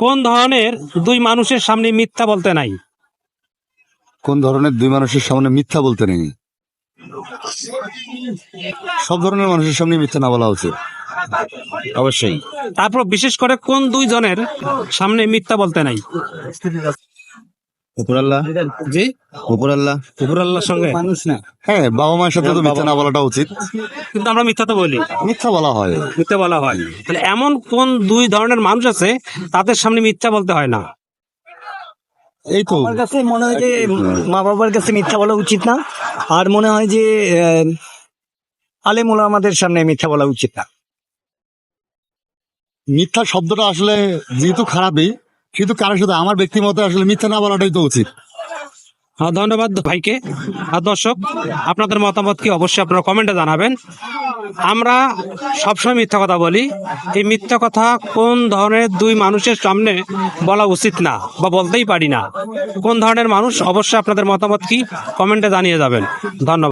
কোন ধরনের দুই মানুষের সামনে মিথ্যা বলতে নাই? কোন ধরনের দুই মানুষের সামনে মিথ্যা বলতে নেই? সব ধরনের মানুষের সামনে মিথ্যা না বলা উচিত অবশ্যই। তারপর বিশেষ করে কোন দুই জনের সামনে মিথ্যা বলতে নাই? উপরাল্লাহ। জি, উপরাল্লাহ। উপরাল্লাহর সঙ্গে। হ্যাঁ, বাবা মায়ের সাথে তো মিথ্যা না বলাটা উচিত। কিন্তু আমরা মিথ্যা তো বলি, মিথ্যা বলা হয়। মিথ্যা বলা হয়। তাহলে এমন কোন দুই ধরনের মানুষ আছে তাদের সামনে মিথ্যা বলতে হয় না? এই তো আমার কাছে মনে হয় যে মা বাবার কাছে মিথ্যা বলা উচিত না, আর মনে হয় যে আলেম ওলামাদের সামনে মিথ্যা বলা উচিত না। মিথ্যা শব্দটা আসলে যেহেতু খারাপই, কিন্তু কারোর সাথে আমার ব্যক্তিমত আসলে মিথ্যা না বলাটাই তো উচিত। ধন্যবাদ ভাইকে। আর দর্শক, আপনাদের মতামত কি অবশ্যই আপনারা কমেন্টে জানাবেন। আমরা সবসময় মিথ্যা কথা বলি। এই মিথ্যা কথা কোন ধরনের দুই মানুষের সামনে বলা উচিত না বা বলতেই পারি না। কোন ধরনের মানুষ, অবশ্যই আপনাদের মতামত কি কমেন্টে জানিয়ে যাবেন। ধন্যবাদ।